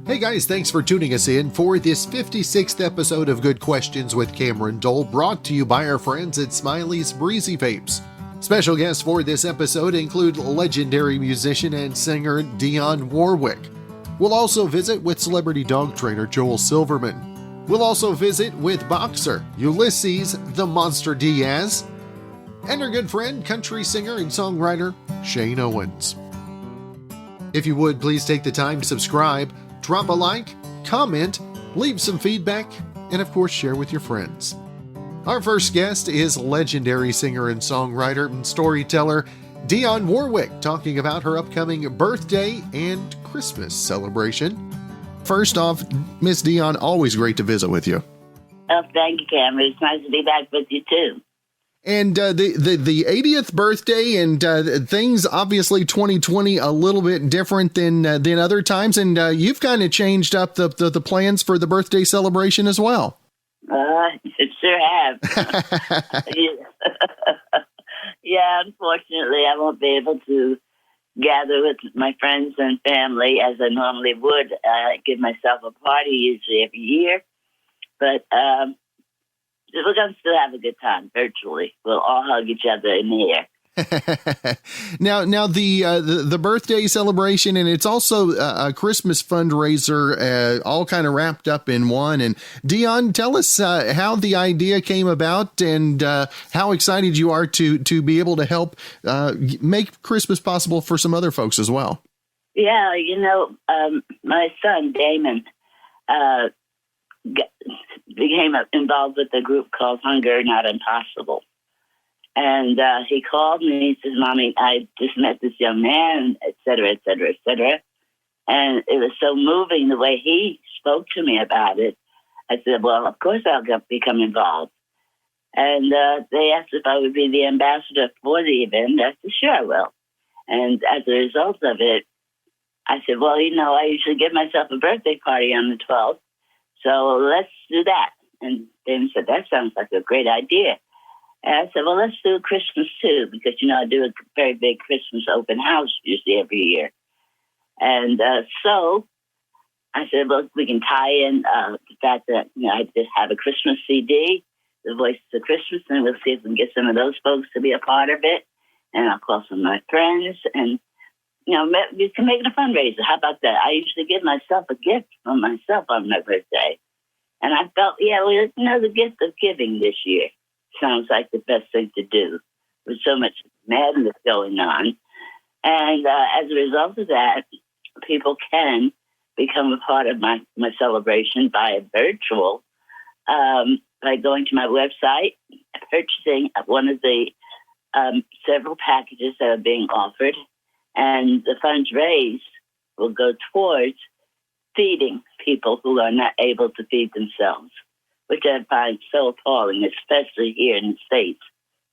Hey guys, thanks for tuning us in for this 56th episode of Good Questions with Cameron Dole, brought to you by our friends at Smiley's Breezy Vapes. Special guests for this episode include legendary musician and singer Dionne Warwick. We'll also visit with celebrity dog trainer Joel Silverman. We'll also visit with boxer Ulysses the Monster Diaz, and our good friend, country singer and songwriter Shane Owens. If you would, please take the time to subscribe, drop a like, comment, leave some feedback, and of course share with your friends. Our first guest is legendary singer and songwriter and storyteller Dionne Warwick, talking about her upcoming birthday and Christmas celebration. First off, Miss Dionne, always great to visit with you. Oh, thank you, Cameron. It's nice to be back with you too. And the 80th birthday and things, obviously 2020 a little bit different than other times, and you've kind of changed up the plans for the birthday celebration as well. It sure have. Yeah, unfortunately, I won't be able to gather with my friends and family as I normally would. Give myself a party usually every year, but we're going to still have a good time virtually. We'll all hug each other in the air. Now the birthday celebration, and it's also a Christmas fundraiser, all kind of wrapped up in one. And Dionne, tell us how the idea came about and how excited you are to be able to help make Christmas possible for some other folks as well. Yeah, my son Damon became involved with a group called Hunger Not Impossible. And he called me and he says, Mommy, I just met this young man, et cetera, et cetera, et cetera. And it was so moving the way he spoke to me about it. I said, well, of course I'll become involved. And they asked if I would be the ambassador for the event. I said, sure I will. And as a result of it, I said, well, I usually give myself a birthday party on the 12th. So let's do that. And David said, that sounds like a great idea. And I said, well, let's do Christmas too, because, I do a very big Christmas open house usually every year. And so I said, well, we can tie in the fact that, I just have a Christmas CD, The Voices of Christmas, and we'll see if we can get some of those folks to be a part of it. And I'll call some of my friends and, we can make it a fundraiser. How about that? I usually give myself a gift from myself on my birthday. And I felt, the gift of giving this year sounds like the best thing to do with so much madness going on. And as a result of that, people can become a part of my celebration by virtual, by going to my website, purchasing one of the several packages that are being offered, and the funds raised will go towards feeding people who are not able to feed themselves, which I find so appalling, especially here in the States,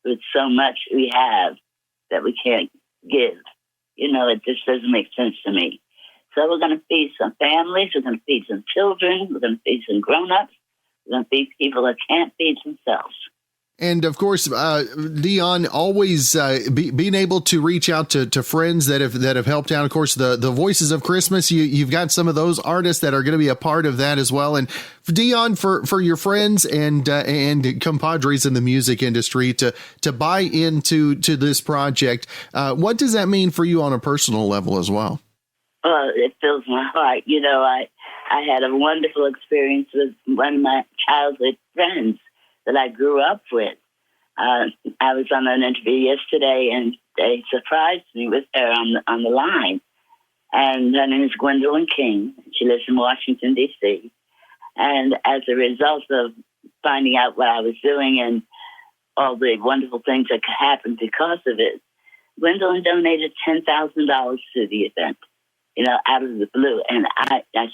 with so much we have that we can't give. It just doesn't make sense to me. So we're going to feed some families, we're going to feed some children, we're going to feed some grown-ups, we're going to feed people that can't feed themselves. And of course, Dionne, always being able to reach out to friends that have helped out. Of course, the Voices of Christmas, you've got some of those artists that are going to be a part of that as well. And Dionne, for your friends and compadres in the music industry to buy into this project, what does that mean for you on a personal level as well? Well, it fills my heart. I had a wonderful experience with one of my childhood friends that I grew up with. I was on an interview yesterday, and they surprised me with her on the line. And her name is Gwendolyn King. She lives in Washington, D.C. And as a result of finding out what I was doing and all the wonderful things that could happen because of it, Gwendolyn donated $10,000 to the event, out of the blue. And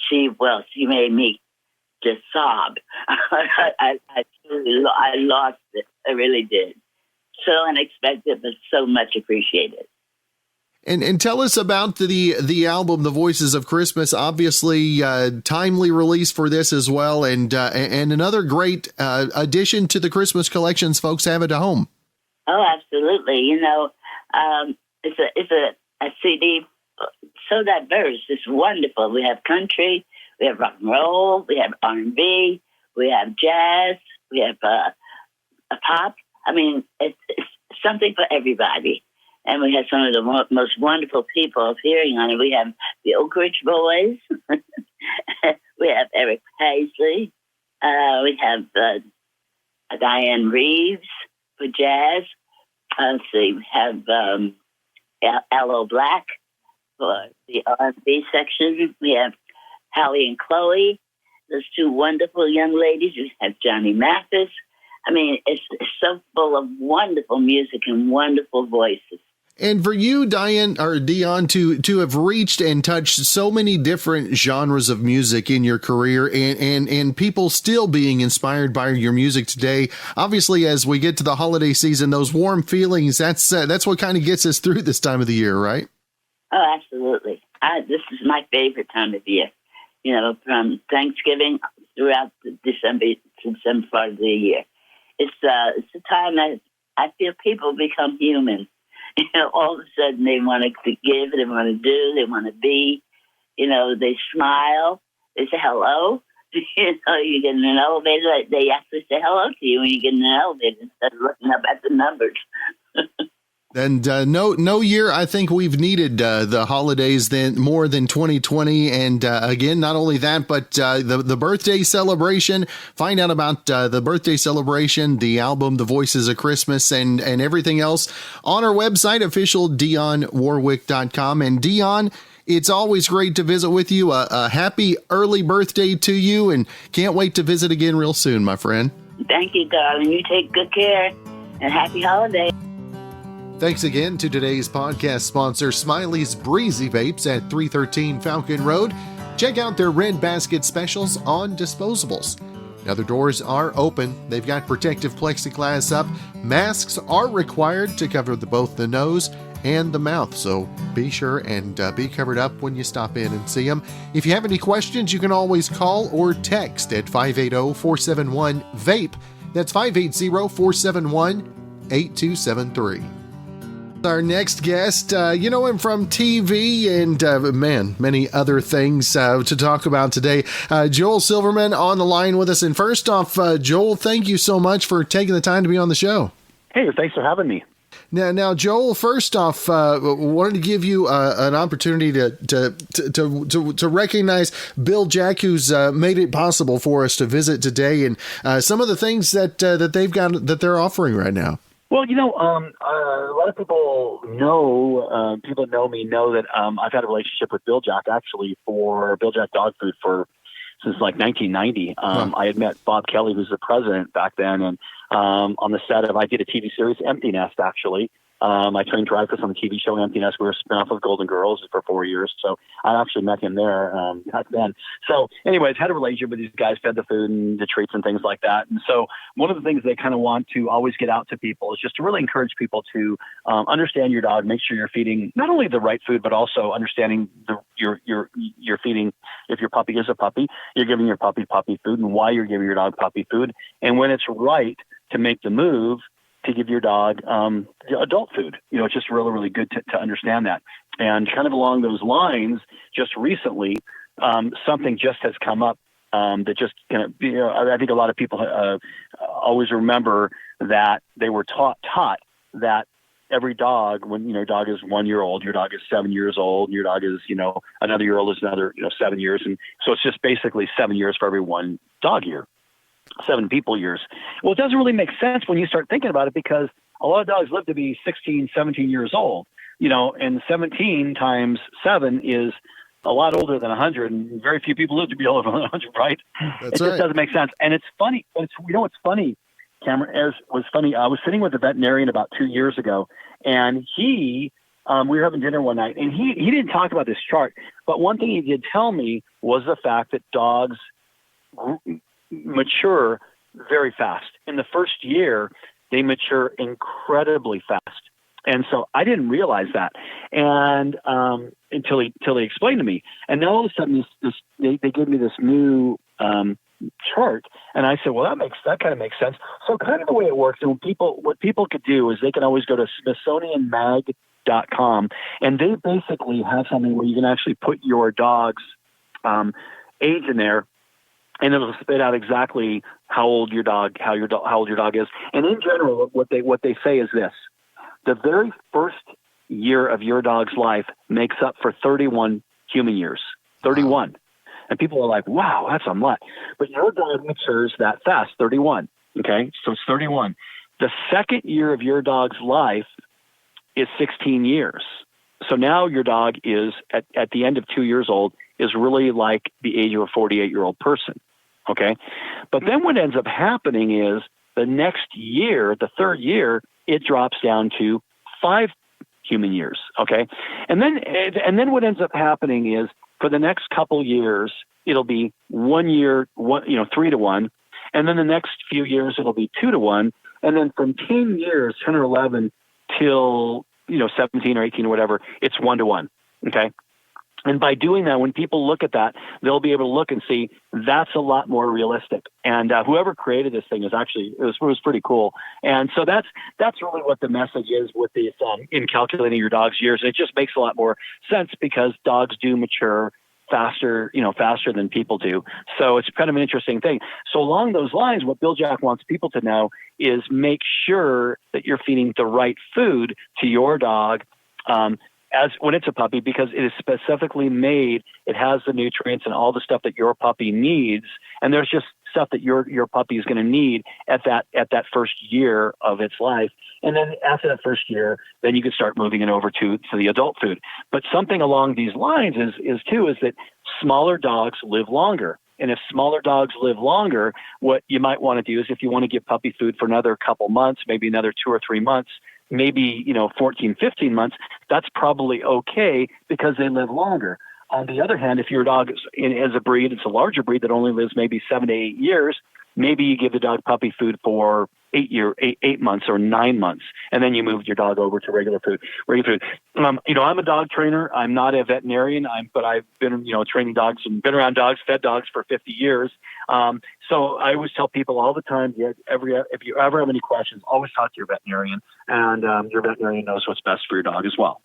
she made me just sob. I lost it. I really did. So unexpected, but so much appreciated. And tell us about the album, The Voices of Christmas. Obviously, timely release for this as well, and another great addition to the Christmas collections folks have at home. Oh, absolutely. It's a CD so diverse. It's wonderful. We have country, We have rock and roll. We have R&B. We have jazz. We have a pop. I mean, it's something for everybody. And we have some of the most wonderful people appearing on it. We have the Oak Ridge Boys. We have Eric Paisley. We have Diane Reeves for jazz. Let's see, we have Aloe Black for the R&B section. We have Hallie and Chloe, those two wonderful young ladies. We have Johnny Mathis. I mean, it's so full of wonderful music and wonderful voices. And for you, Dionne, to have reached and touched so many different genres of music in your career, and people still being inspired by your music today. Obviously, as we get to the holiday season, those warm feelings, that's what kind of gets us through this time of the year, right? Oh, absolutely. This is my favorite time of year. You know, from Thanksgiving throughout the December part of the year. It's a time that I feel people become human. You know, all of a sudden they want to give, they want to do, they want to be. You know, they smile, they say hello. You know, you get in an elevator, they actually say hello to you when you get in an elevator instead of looking up at the numbers. And no year I think we've needed the holidays then more than 2020. And again, not only that, but the birthday celebration. Find out about the birthday celebration, the album, The Voices of Christmas, and everything else on our website, official DionneWarwick.com. And Dionne, it's always great to visit with you. A happy early birthday to you, and can't wait to visit again real soon, my friend. Thank you, darling. You take good care, and happy holidays. Thanks again to today's podcast sponsor, Smiley's Breezy Vapes at 313 Falcon Road. Check out their red basket specials on disposables. Now, the doors are open. They've got protective plexiglass up. Masks are required to cover both the nose and the mouth, so be sure and be covered up when you stop in and see them. If you have any questions, you can always call or text at 580-471-VAPE. That's 580-471-8273. Our next guest, you know him from TV and, many other things to talk about today. Joel Silverman on the line with us. And first off, Joel, thank you so much for taking the time to be on the show. Hey, thanks for having me. Now, Joel, first off, wanted to give you an opportunity to recognize Bill Jack, who's made it possible for us to visit today, and some of the things that they've got that they're offering right now. Well, you know, a lot of people know, people that know me know that I've had a relationship with Bill Jack, actually, for Bill Jack dog food since like 1990. I had met Bob Kelly, who's the president back then, and on the set of, I did a TV series, Empty Nest, actually. I trained Dreyfus on the TV show Empty Nest. We were a spinoff of Golden Girls for 4 years. So I actually met him there back then. So anyways, had a relationship with these guys, fed the food and the treats and things like that. And so one of the things they kind of want to always get out to people is just to really encourage people to understand your dog, make sure you're feeding not only the right food, but also understanding you're feeding, if your puppy is a puppy, you're giving your puppy food, and why you're giving your dog puppy food. And when it's right to make the move to give your dog adult food. You know, it's just really, really good to understand that. And kind of along those lines, just recently, something just has come up that just, you know, I think a lot of people always remember that they were taught that every dog, when, you know, dog is 1 year old, your dog is 7 years old, your dog is, you know, another year old is another, 7 years. And so it's just basically 7 years for every one dog year. 7 people years. Well, it doesn't really make sense when you start thinking about it, because a lot of dogs live to be 16, 17 years old, you know, and 17 times 7 is a lot older than 100, and very few people live to be older than 100, right? It just doesn't make sense. And it's funny. You know what's funny, Cameron, was funny. I was sitting with a veterinarian about 2 years ago, and we were having dinner one night, and he didn't talk about this chart, but one thing he did tell me was the fact that dogs mature very fast. In the first year, they mature incredibly fast. And so I didn't realize that, and until he explained to me. And now all of a sudden, they gave me this new chart, and I said, well, that kind of makes sense. So kind of the way it works, and what people could do is they can always go to SmithsonianMag.com, and they basically have something where you can actually put your dog's age in there, and it'll spit out exactly how old your dog is. And in general, what they say is this: the very first year of your dog's life makes up for 31 human years. 31. And people are like, wow, that's a lot. But your dog matures that fast, 31. Okay, so it's 31. The second year of your dog's life is 16 years. So now your dog is, at the end of 2 years old, is really like the age of a 48-year-old person. Okay? But then what ends up happening is the next year, the third year, it drops down to 5 human years. Okay? And then what ends up happening is for the next couple years, it'll be 1 year, 3 to 1. And then the next few years, it'll be 2 to 1. And then from 10 years, 10 or 11 till, 17 or 18 or whatever, it's 1 to 1. Okay. And by doing that, when people look at that, they'll be able to look and see that's a lot more realistic. And whoever created this thing is actually, it was pretty cool. And so that's really what the message is with this in calculating your dog's years. And it just makes a lot more sense because dogs do mature faster than people do. So it's kind of an interesting thing. So along those lines, what Bill Jack wants people to know is make sure that you're feeding the right food to your dog as when it's a puppy, because it is specifically made. It has the nutrients and all the stuff that your puppy needs. And there's just stuff that your puppy is going to need at that first year of its life. And then after that first year, then you can start moving it over to the adult food. But something along these lines is that smaller dogs live longer. And if smaller dogs live longer, what you might want to do is if you want to give puppy food for another couple months, maybe another 2 or 3 months, maybe 14, 15 months, that's probably okay because they live longer. On the other hand, if your dog is a breed, it's a larger breed that only lives maybe 7 to 8 years, maybe you give the dog puppy food for 8 months or 9 months, and then you move your dog over to regular food. I'm a dog trainer. I'm not a veterinarian, but I've been, training dogs and been around dogs, fed dogs for 50 years. So I always tell people all the time, if you ever have any questions, always talk to your veterinarian, and your veterinarian knows what's best for your dog as well.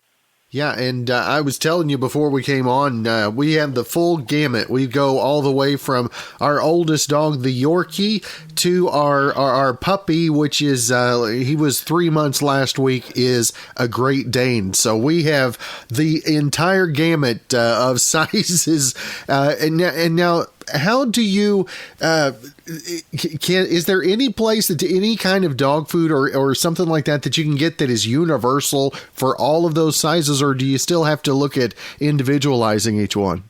Yeah, and I was telling you before we came on, we have the full gamut. We go all the way from our oldest dog, the Yorkie, to our puppy, which is, he was 3 months last week, is a Great Dane. So we have the entire gamut of sizes. And now, how do you, is there any place that any kind of dog food or something like that you can get that is universal for all of those sizes, or do you still have to look at individualizing each one?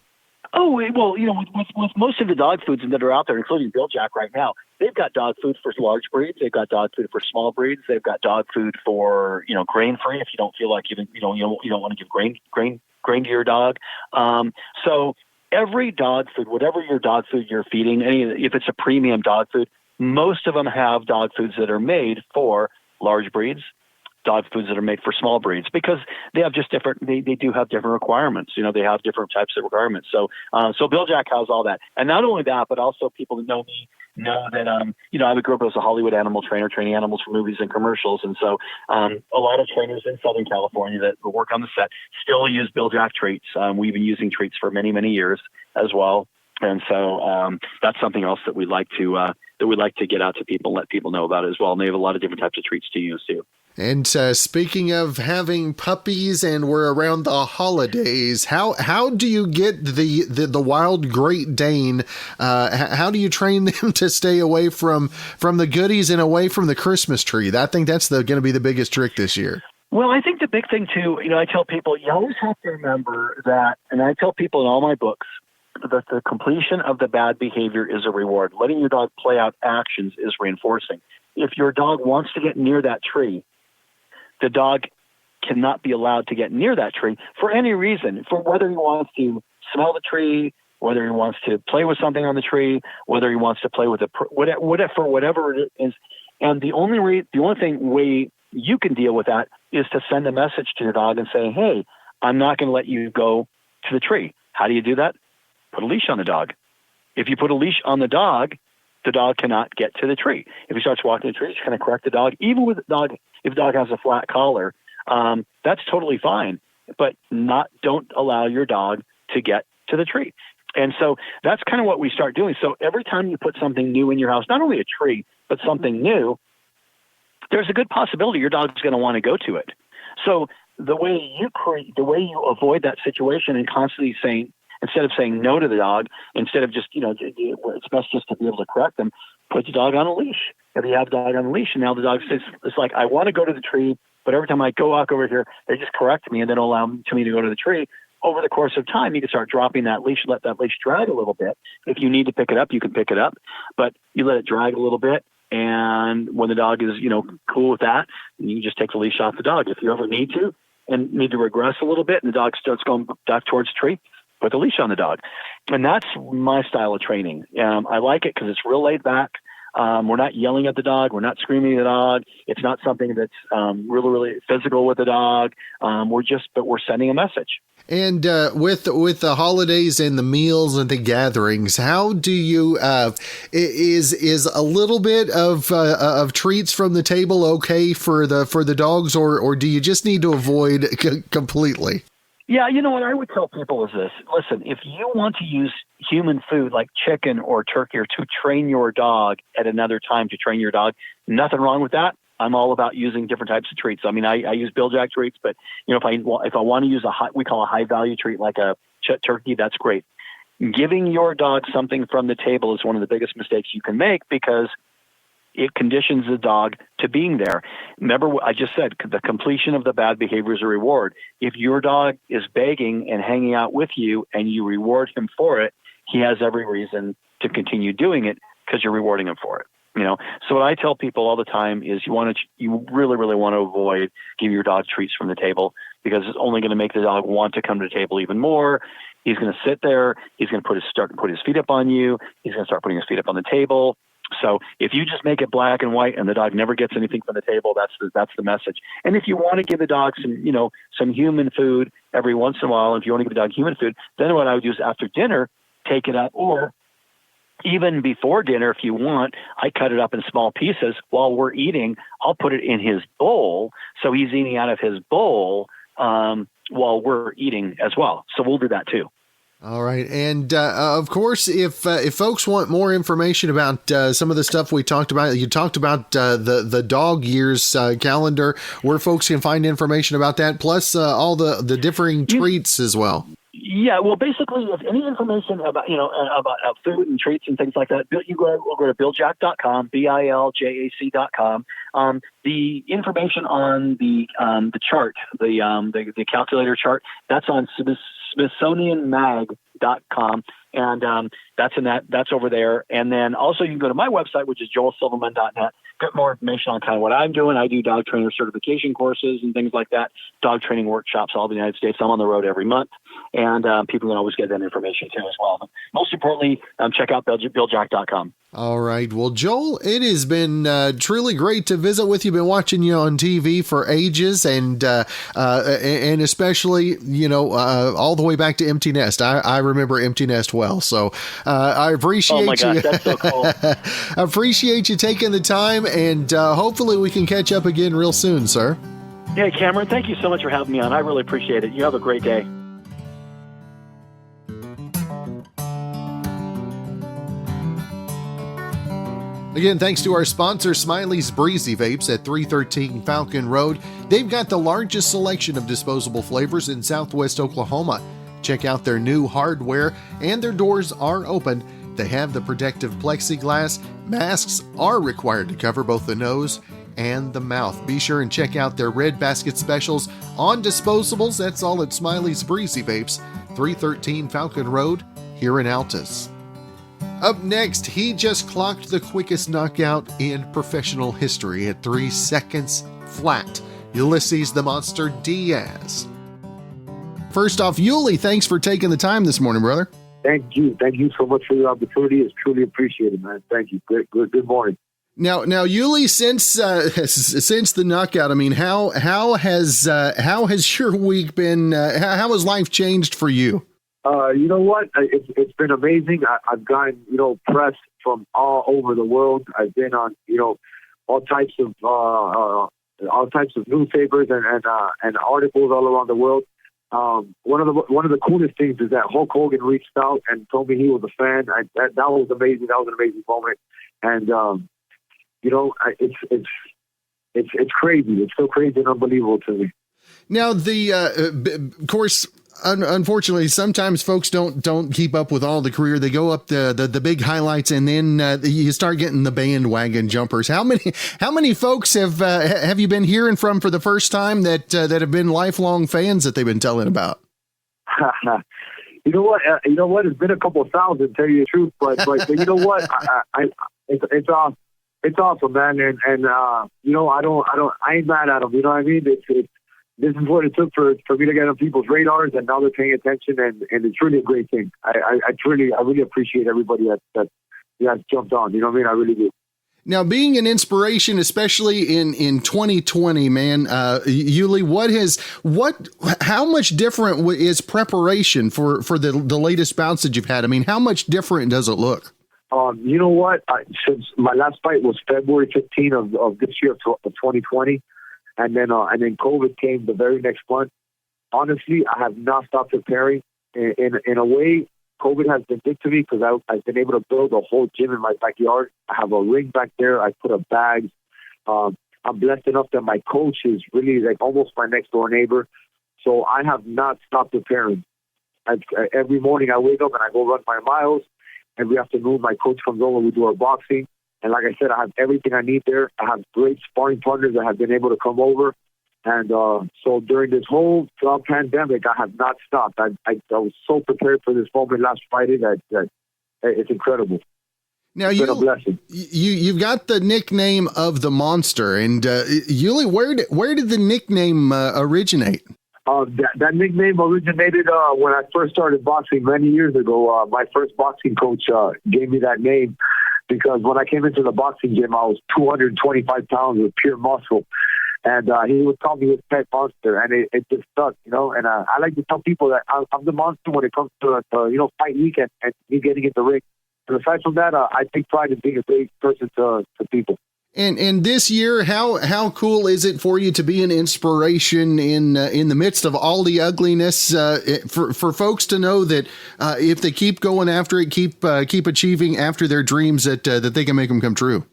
Oh, well, with most of the dog foods that are out there, including Bill Jack right now, they've got dog food for large breeds. They've got dog food for small breeds. They've got dog food for, grain-free if you don't feel like you don't want to give grain to your dog. So every dog food, whatever your dog food you're feeding, if it's a premium dog food, most of them have dog foods that are made for large breeds, dog foods that are made for small breeds, because they have just they do have different requirements. They have different types of requirements. So Bill Jack has all that. And not only that, but also people that know me know that, I grew up as a Hollywood animal trainer, training animals for movies and commercials. And so a lot of trainers in Southern California that work on the set still use Bill Jack treats. We've been using treats for many, many years as well. And so that's something else that we like to get out to people, let people know about it as well. And they have a lot of different types of treats to use too. And speaking of having puppies, and we're around the holidays, how do you get the wild Great Dane? How do you train them to stay away from the goodies and away from the Christmas tree? I think that's going to be the biggest trick this year. Well, I think the big thing too, I tell people, you always have to remember that, and I tell people in all my books, that the completion of the bad behavior is a reward. Letting your dog play out actions is reinforcing. If your dog wants to get near that tree, the dog cannot be allowed to get near that tree for any reason, for whether he wants to smell the tree, whether he wants to play with something on the tree, whether he wants to play with whatever it is. And the only way you can deal with that is to send a message to your dog and say, hey, I'm not going to let you go to the tree. How do you do that? Put a leash on the dog. If you put a leash on the dog cannot get to the tree. If he starts walking the tree, it's going to correct the dog. Even with the dog, if the dog has a flat collar, that's totally fine. But don't allow your dog to get to the tree. And so that's kind of what we start doing. So every time you put something new in your house, not only a tree, but something new, there's a good possibility your dog's going to want to go to it. So the way you avoid that situation and constantly saying, instead of saying no to the dog, instead of just, it's best just to be able to correct them, put the dog on a leash. If you have the dog on a leash, and now the dog says, it's like, I want to go to the tree, but every time I go walk over here, they just correct me and they don't allow me to go to the tree. Over the course of time, you can start dropping that leash, let that leash drag a little bit. If you need to pick it up, you can pick it up, but you let it drag a little bit. And when the dog is, cool with that, you just take the leash off the dog. If you ever need to and need to regress a little bit and the dog starts going back towards the tree, put the leash on the dog. And that's my style of training. I like it because it's real laid back. We're not yelling at the dog. We're not screaming at the dog. It's not something that's really, really physical with the dog. We're sending a message. And with the holidays and the meals and the gatherings, how do you is a little bit of treats from the table okay for the dogs, or do you just need to avoid completely? Yeah, what I would tell people is this. Listen, if you want to use human food like chicken or turkey or to train your dog at another time to train your dog, nothing wrong with that. I'm all about using different types of treats. I mean, I use Biljack treats, but if I want to use we call a high value treat like a turkey, that's great. Giving your dog something from the table is one of the biggest mistakes you can make because it conditions the dog to being there. Remember what I just said, the completion of the bad behavior is a reward. If your dog is begging and hanging out with you and you reward him for it, he has every reason to continue doing it because you're rewarding him for it. So what I tell people all the time is you really, really want to avoid giving your dog treats from the table because it's only going to make the dog want to come to the table even more. He's going to sit there. He's going to start to put his feet up on you. He's going to start putting his feet up on the table. So if you just make it black and white and the dog never gets anything from the table, that's the message. And if you want to give the dog some human food every once in a while, if you want to give the dog human food, then what I would do is after dinner, take it up, or even before dinner, if you want, I cut it up in small pieces while we're eating. I'll put it in his bowl. So he's eating out of his bowl while we're eating as well. So we'll do that too. All right. And of course, if folks want more information about some of the stuff we talked about, you talked about the dog years calendar, where folks can find information about that, plus all the differing treats as well. Yeah, well, basically, if any information about food and treats and things like that, you go to Biljack.com, BILJAC.com. The information on the chart, the calculator chart, that's on SmithsonianMag.com, and that's over there. And then also you can go to my website, which is joelsilverman.net. Get more information on kind of what I'm doing. I do dog trainer certification courses and things like that, dog training workshops all over the United States. I'm on the road every month, and people can always get that information too as well. But most importantly, check out Biljack.com. All right. Well, Joel, it has been truly great to visit with you. Been watching you on TV for ages, and especially, all the way back to Empty Nest. I remember Empty Nest well, so I appreciate you. Oh my gosh, that's so cool. I appreciate you taking the time, and hopefully we can catch up again real soon, sir. Yeah, Cameron, thank you so much for having me on. I really appreciate it. You have a great day. Again, thanks to our sponsor, Smiley's Breezy Vapes at 313 Falcon Road. They've got the largest selection of disposable flavors in Southwest Oklahoma. Check out their new hardware, and their doors are open. They have the protective plexiglass. Masks are required to cover both the nose and the mouth. Be sure and check out their Red Basket specials on disposables. That's all at Smiley's Breezy Vapes, 313 Falcon Road, here in Altus. Up next, he just clocked the quickest knockout in professional history at 3 seconds flat. Ulysses the Monster Diaz. First off, Yuli, thanks for taking the time this morning, brother. Thank you. Thank you so much for the opportunity. It's truly appreciated, man. Thank you. Good morning. Now, Yuli, since the knockout, I mean, how has your week been? How has life changed for you? You know what? It's been amazing. I've gotten, press from all over the world. I've been on, all types of newspapers and articles all around the world. one of the coolest things is that Hulk Hogan reached out and told me he was a fan. That was amazing. That was an amazing moment. And it's crazy. It's so crazy and unbelievable to me. Now, of course, unfortunately, sometimes folks don't keep up with all the career. They go up the big highlights, and then you start getting the bandwagon jumpers. How many folks have you been hearing from for the first time that have been lifelong fans that they've been telling about? You know what? It's been a couple of thousand, tell you the truth. But you know what? It's awesome, man. And I ain't mad at them. You know what I mean? This is what it took for me to get on people's radars, and now they're paying attention, and it's really a great thing. I really appreciate everybody that jumped on. You know what I mean? I really do. Now, being an inspiration, especially in 2020, man, Yuli, how much different is preparation for the latest bouts that you've had? I mean, how much different does it look? You know what? Since my last fight was February 15 of this year of 2020. And then COVID came the very next month. Honestly, I have not stopped preparing. In a way, COVID has been good to me because I've been able to build a whole gym in my backyard. I have a ring back there. I put up bags. I'm blessed enough that my coach is really like almost my next door neighbor. So I have not stopped preparing. Every morning I wake up and I go run my miles. Every afternoon my coach comes over. We do our boxing. And like I said, I have everything I need there. I have great sparring partners that have been able to come over. And so during this whole pandemic, I have not stopped. I was so prepared for this moment last Friday that it's incredible. Now, it's been a blessing. You've got the nickname of the Monster. And Yuli, where did the nickname originate? That nickname originated when I first started boxing many years ago. My first boxing coach gave me that name. Because when I came into the boxing gym, I was 225 pounds with pure muscle. And he would call me his pet monster, and it just stuck, you know. And I like to tell people that I'm the monster when it comes to, fight week and me getting in the ring. And aside from that, I take pride in being a great person to people. And this year, how cool is it for you to be an inspiration in the midst of all the ugliness? For folks to know that if they keep going after it, keep achieving after their dreams, that they can make them come true.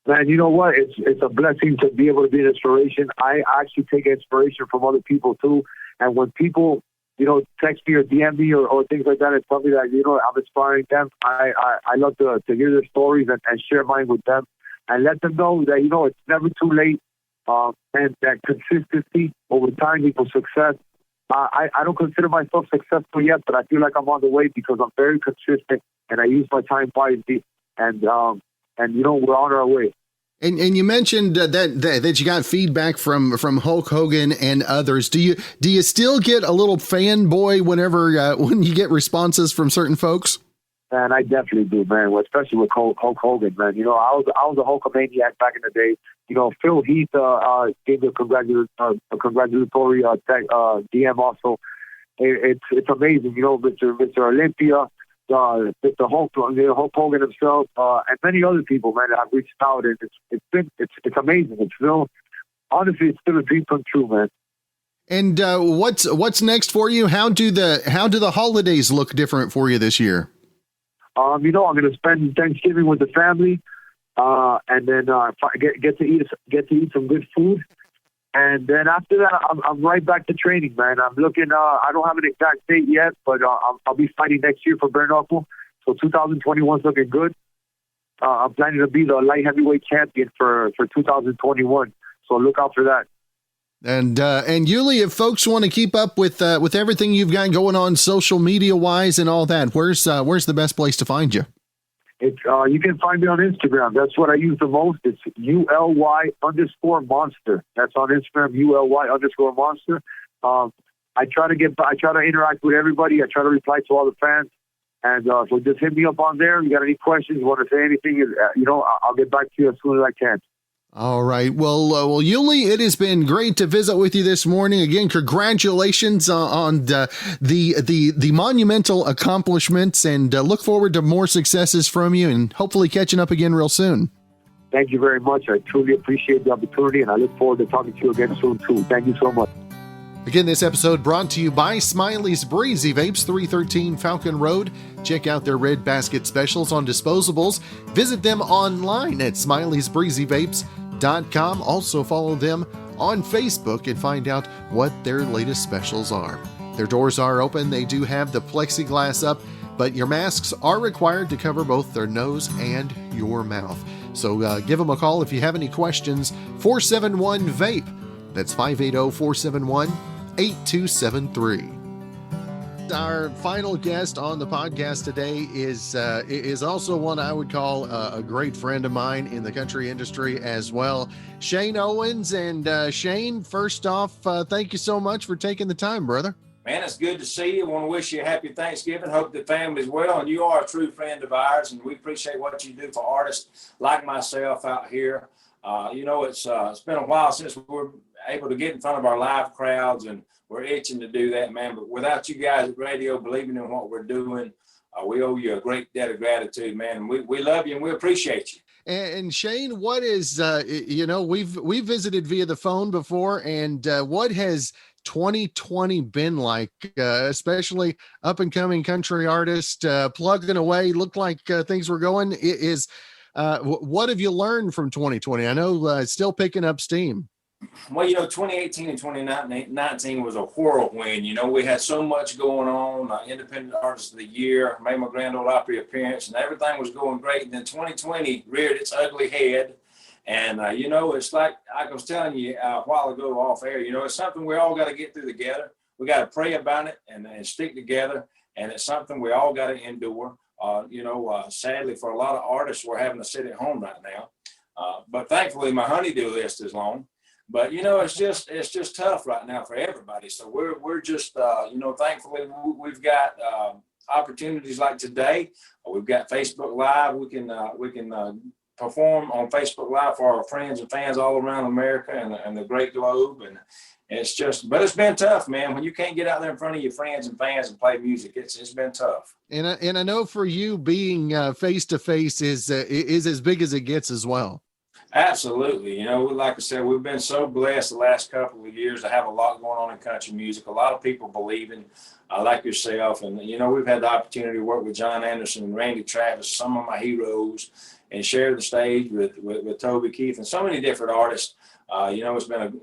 Man, you know what? It's a blessing to be able to be an inspiration. I actually take inspiration from other people too. And when people, text me or DM me or things like that and tell me that, I'm inspiring them, I love to hear their stories and share mine with them. And let them know that, it's never too late, and that consistency over time equals success. I don't consider myself successful yet, but I feel like I'm on the way because I'm very consistent and I use my time wisely. And we're on our way. And you mentioned that you got feedback from Hulk Hogan and others. Do you still get a little fanboy when you get responses from certain folks? Man, I definitely do, man. Especially with Hulk Hogan, man. I was a Hulkamaniac back in the day. Phil Heath gave me a congratulatory DM also. It's amazing, Mr. Olympia, Mr. Hulk Hogan himself, and many other people, man, that have reached out, and it's amazing. Honestly, it's still a dream come true, man. And what's next for you? How do the holidays look different for you this year? I'm going to spend Thanksgiving with the family, and then get to eat some good food, and then after that, I'm right back to training, man. I'm looking. I don't have an exact date yet, but I'll be fighting next year for bare knuckle. So 2021's looking good. I'm planning to be the light heavyweight champion for 2021. So look out for that. And Yuli, if folks want to keep up with everything you've got going on social media wise and all that, where's the best place to find you? It's you can find me on Instagram. That's what I use the most. It's ULY_monster. That's on Instagram, ULY_monster. I try to interact with everybody. I try to reply to all the fans. And so just hit me up on there. You got any questions? You want to say anything? I'll get back to you as soon as I can. All right. Well, Yuli, it has been great to visit with you this morning. Again, congratulations on the monumental accomplishments, and look forward to more successes from you and hopefully catching up again real soon. Thank you very much. I truly appreciate the opportunity, and I look forward to talking to you again soon, too. Thank you so much. Again, this episode brought to you by Smiley's Breezy Vapes, 313 Falcon Road. Check out their Red Basket specials on disposables. Visit them online at smileysbreezyvapes.com. Also follow them on Facebook and find out what their latest specials are. Their doors are open. They do have the plexiglass up, but your masks are required to cover both their nose and your mouth. So give them a call if you have any questions. 471-VAPE. That's 580-471-8273. Our final guest on the podcast today is also one I would call a great friend of mine in the country industry as well, Shane Owens. And Shane, first off, thank you so much for taking the time, brother. Man, it's good to see you. I want to wish you a happy Thanksgiving. Hope the family's well. And you are a true friend of ours, and we appreciate what you do for artists like myself out here. It's been a while since we were able to get in front of our live crowds, and we're itching to do that, man. But without you guys at radio believing in what we're doing, we owe you a great debt of gratitude, man. And we love you and we appreciate you. And Shane, what is, we've visited via the phone before, and what has 2020 been like, especially up and coming country artist, plugging away, looked like things were going, what have you learned from 2020? I know it's still picking up steam. Well, 2018 and 2019 was a whirlwind. We had so much going on. Independent Artist of the Year, made my Grand Ole Opry appearance, and everything was going great. And then 2020 reared its ugly head. And, it's like I was telling you a while ago off air, it's something we all got to get through together. We got to pray about it and stick together. And it's something we all got to endure. Sadly, for a lot of artists, we're having to sit at home right now. But thankfully, my honeydew list is long. But, it's just tough right now for everybody. So we're just, thankfully we've got opportunities like today. We've got Facebook Live. We can perform on Facebook Live for our friends and fans all around America and the great globe. And but it's been tough, man. When you can't get out there in front of your friends and fans and play music, it's been tough. And I know for you, being face to face is as big as it gets as well. Absolutely. Like I said, we've been so blessed the last couple of years to have a lot going on in country music. A lot of people believing, like yourself. And, we've had the opportunity to work with John Anderson and Randy Travis, some of my heroes, and share the stage with Toby Keith and so many different artists. It's been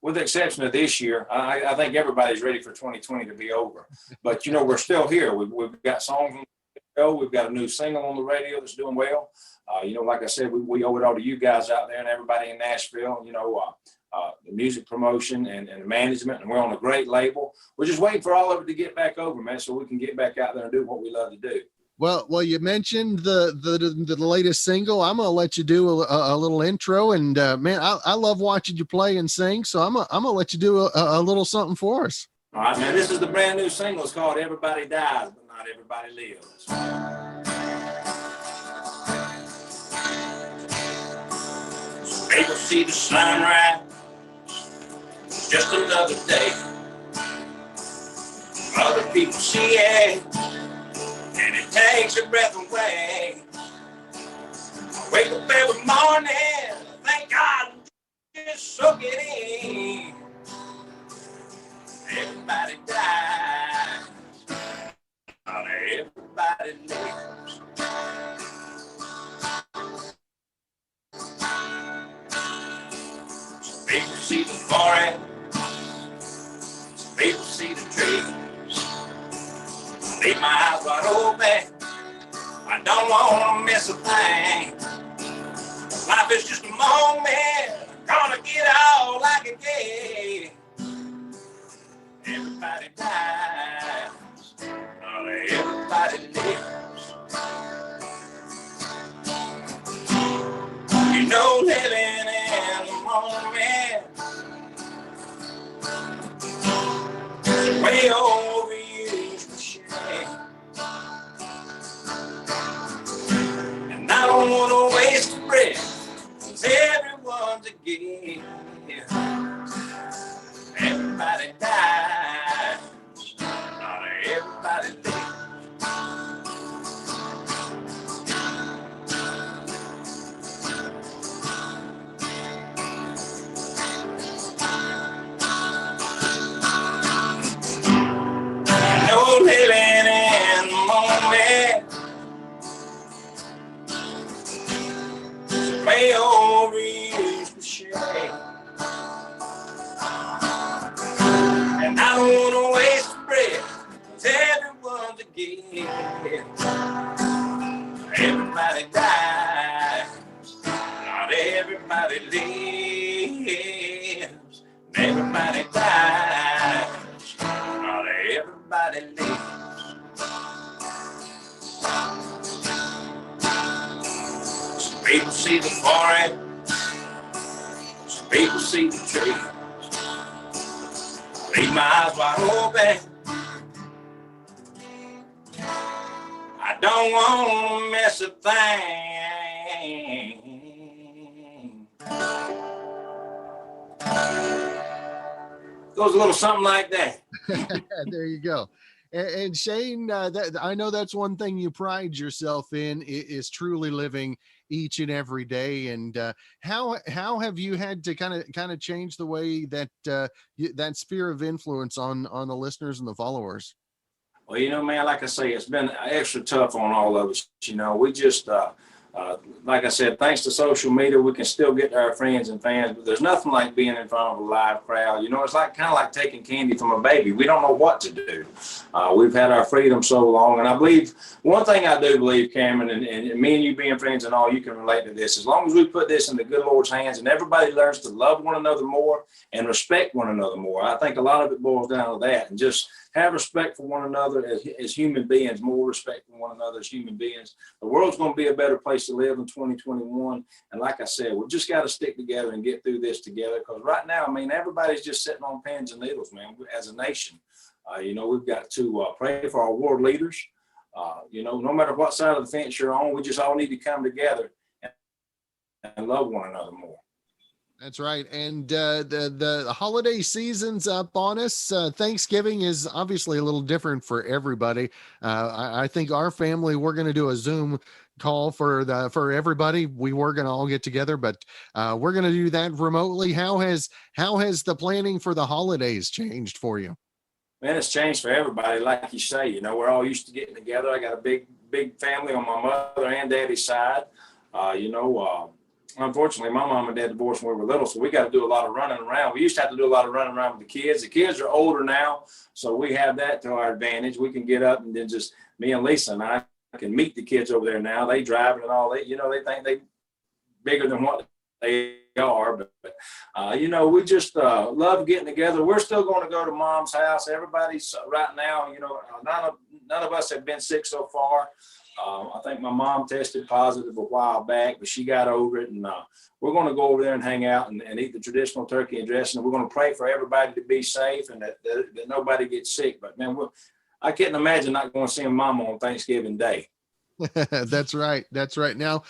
with the exception of this year, I think everybody's ready for 2020 to be over. But, we're still here. We've got songs on the show. We've got a new single on the radio that's doing well. Like I said, we owe it all to you guys out there and everybody in Nashville, the music promotion and the management, and we're on a great label. We're just waiting for all of it to get back over, man, so we can get back out there and do what we love to do. Well, you mentioned the latest single. I'm gonna let you do a little intro, and man, I love watching you play and sing. So I'm gonna let you do a little something for us. All right, man. This is the brand new single. It's called "Everybody Dies, But Not Everybody Lives." People see the sunrise, just another day. Other people see it, and it takes your breath away. I wake up every morning, thank God, just soak it in. Everybody dies, not everybody lives. People see the forest, people see the trees. Leave my eyes wide open, I don't want to miss a thing. Life is just a moment, gonna get all I can get. Everybody dies, not everybody lives. Living in the moment, way overused for shame. And I don't want to waste a breath, 'cause everyone's a gift. Everybody dies, not everybody lives. And I don't want to waste a breath, 'cause everyone's a gift. Everybody dies, not everybody lives. Everybody dies, not everybody lives. Some people see the forest, some people see the tree. Leave my eyes wide open, I don't want to miss a thing. Goes a little something like that. There you go. And Shane, I know that's one thing you pride yourself in is truly living each and every day. And how have you had to kind of change the way that that sphere of influence on the listeners and the followers? Well, you know, man, like I say, it's been extra tough on all of us. You know, we just, like I said, thanks to social media, we can still get to our friends and fans, but there's nothing like being in front of a live crowd. You know, it's like kind of like taking candy from a baby. We don't know what to do. We've had our freedom so long. And I believe, one thing I do believe, Cameron, and me and you being friends and all, you can relate to this. As long as we put this in the good Lord's hands and everybody learns to love one another more and respect one another more, I think a lot of it boils down to that. And just have respect for one another as human beings, more respect for one another as human beings. The world's going to be a better place to live in 2021. And like I said, we just got to stick together and get through this together. Because right now, I mean, everybody's just sitting on pins and needles, man, as a nation. You know, we've got to pray for our world leaders. You know, no matter what side of the fence you're on, we just all need to come together and love one another more. That's right. And the holiday season's up on us. Thanksgiving is obviously a little different for everybody. I think our family, we're going to do a Zoom call for everybody. We were going to all get together, but we're going to do that remotely. How has the planning for the holidays changed for you? Man, it's changed for everybody. Like you say, you know, we're all used to getting together. I got a big family on my mother and daddy's side. Unfortunately, my mom and dad divorced when we were little, so we got to do a lot of running around. We used to have to do a lot of running around with the kids. The kids are older now, so we have that to our advantage. We can get up and then just me and Lisa and I can meet the kids over there now. They drive and all. They think they bigger than what they are. But you know, we just love getting together. We're still going to go to Mom's house. Everybody's right now. You know, none of us have been sick so far. I think my mom tested positive a while back, but she got over it. And we're going to go over there and hang out and eat the traditional turkey and dressing. And we're going to pray for everybody to be safe and that nobody gets sick. But, man, I couldn't imagine not going to see Mama on Thanksgiving Day. That's right. That's right. Now,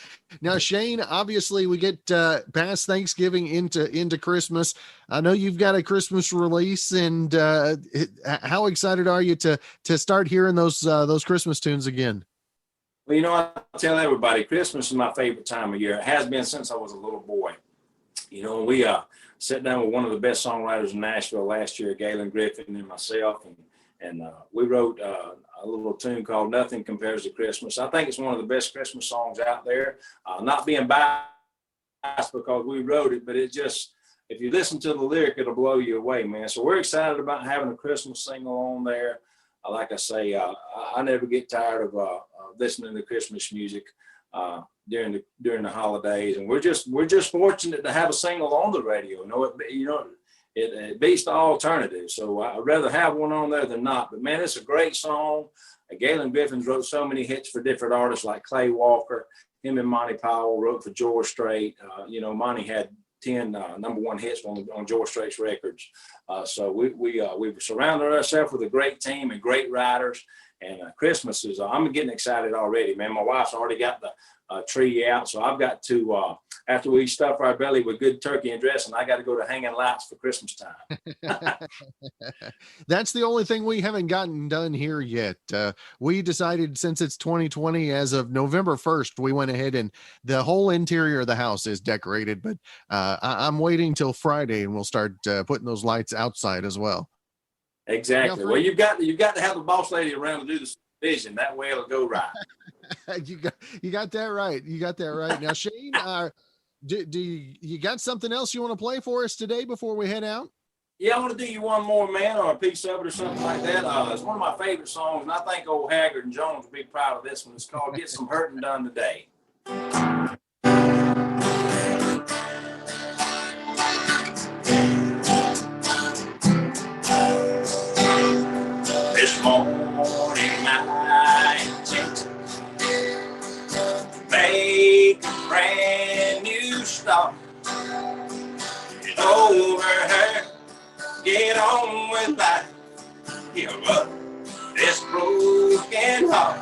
Shane, obviously we get past Thanksgiving into Christmas. I know you've got a Christmas release, and how excited are you to start hearing those Christmas tunes again? Well, you know, I tell everybody, Christmas is my favorite time of year. It has been since I was a little boy. You know, we sat down with one of the best songwriters in Nashville last year, Galen Griffin, and myself, and we wrote a little tune called Nothing Compares to Christmas. I think it's one of the best Christmas songs out there. Not being biased because we wrote it, but it just, if you listen to the lyric, it'll blow you away, man. So we're excited about having a Christmas single on there. Like I say, I never get tired of listening to Christmas music during the holidays, and we're just fortunate to have a single on the radio. It beats the alternative. So I'd rather have one on there than not. But man, it's a great song. Galen Griffin's wrote so many hits for different artists like Clay Walker. Him and Monty Powell wrote for George Strait. Monty had 10 number one hits on George Strait's records. So we've surrounded ourselves with a great team and great writers. And Christmas is, I'm getting excited already, man. My wife's already got the tree out. So I've got to, after we stuff our belly with good turkey and dressing, I got to go to hanging lights for Christmas time. That's the only thing we haven't gotten done here yet. We decided, since it's 2020, as of November 1st, we went ahead and the whole interior of the house is decorated, but I'm waiting till Friday and we'll start putting those lights outside as well. Exactly. Well, you've got to have the boss lady around to do the vision. That way it'll go right. You got that right. You got that right. Now, Shane, do you got something else you want to play for us today before we head out? Yeah, I want to do you one more, man, or a piece of it or something like that. It's one of my favorite songs, and I think old Haggard and Jones will be proud of this one. It's called Get Some Hurtin' Done Today. This morning I intend to make a brand new start. Get over her, get on with life, give up this broken heart.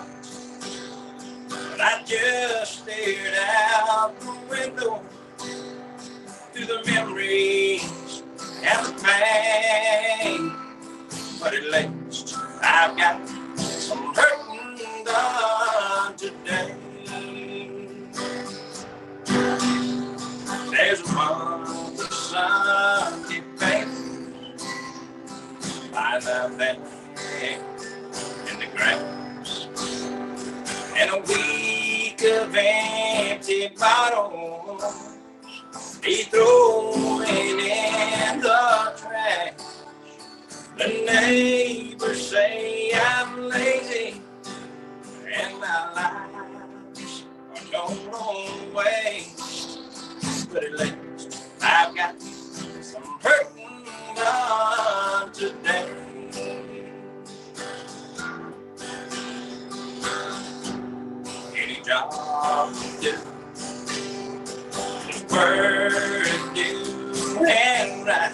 But I just stared out the window through the memories and the pain. But at least I've got some hurting done today. There's a month of Sunday face by the valley in the grass, and a week of empty bottles be throwing in the trash. The neighbors say I'm lazy and my lives are going on waste, but at least I've got some hurting done today. Any job to do is worth doing right.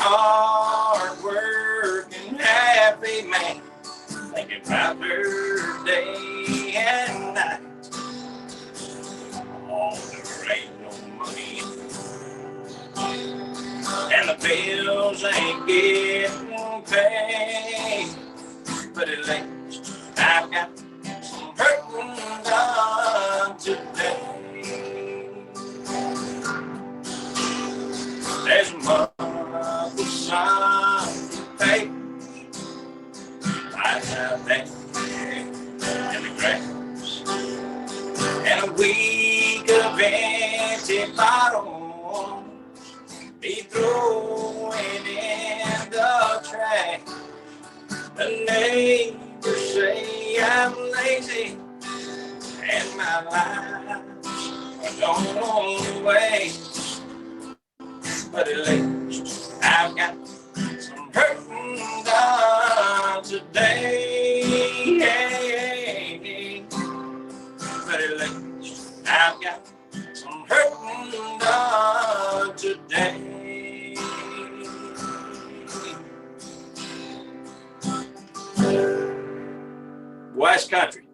Hard working, happy man, thinking about her day and night. Oh, there ain't no money, and the bills ain't getting paid, but at least I've got some hurting done today. There's money. Hey, I have that in the grass, and a week of empty bottles be throwing in the trash. The neighbors say I'm lazy and my lives are going away, but at least I've got some hurting done today, but at least I've got some hurting done today. West Country.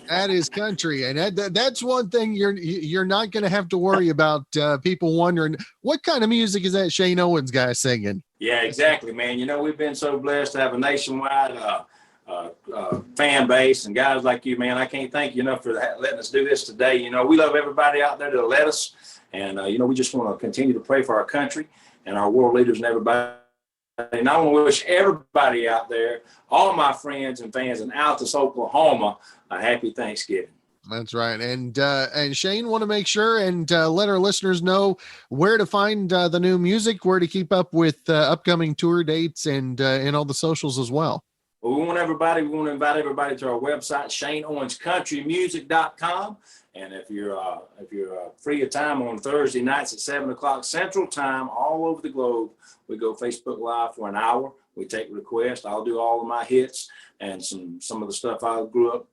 That is country, and that's one thing you're not going to have to worry about people wondering what kind of music is that Shane Owens guy singing. Yeah, exactly, man. You know, we've been so blessed to have a nationwide fan base and guys like you, man. I can't thank you enough for letting us do this today. You know, we love everybody out there that let us, and you know, we just want to continue to pray for our country and our world leaders and everybody. And I want to wish everybody out there, all my friends and fans in Altus, Oklahoma, a happy Thanksgiving. That's right. And Shane, want to make sure and let our listeners know where to find the new music, where to keep up with upcoming tour dates and all the socials as well. Well, we want to invite everybody to our website, ShaneOwensCountryMusic.com. And if you're free of time on Thursday nights at 7:00 Central Time, all over the globe, we go Facebook Live for an hour. We take requests. I'll do all of my hits and some of the stuff I grew up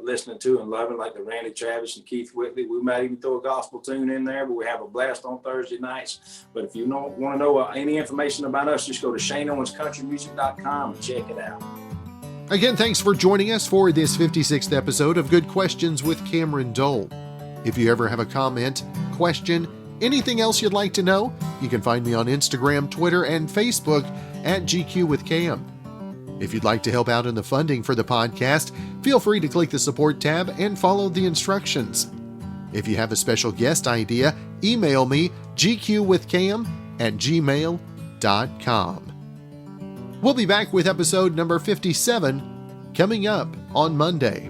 listening to and loving, like the Randy Travis and Keith Whitley. We might even throw a gospel tune in there, but we have a blast on Thursday nights. But if you want to know any information about us, just go to ShaneOwensCountryMusic.com and check it out. Again, thanks for joining us for this 56th episode of Good Questions with Cameron Dole. If you ever have a comment, question, anything else you'd like to know, you can find me on Instagram, Twitter, and Facebook at GQwithCam. If you'd like to help out in the funding for the podcast, feel free to click the support tab and follow the instructions. If you have a special guest idea, email me gqwithcam@gmail.com. We'll be back with episode number 57 coming up on Monday.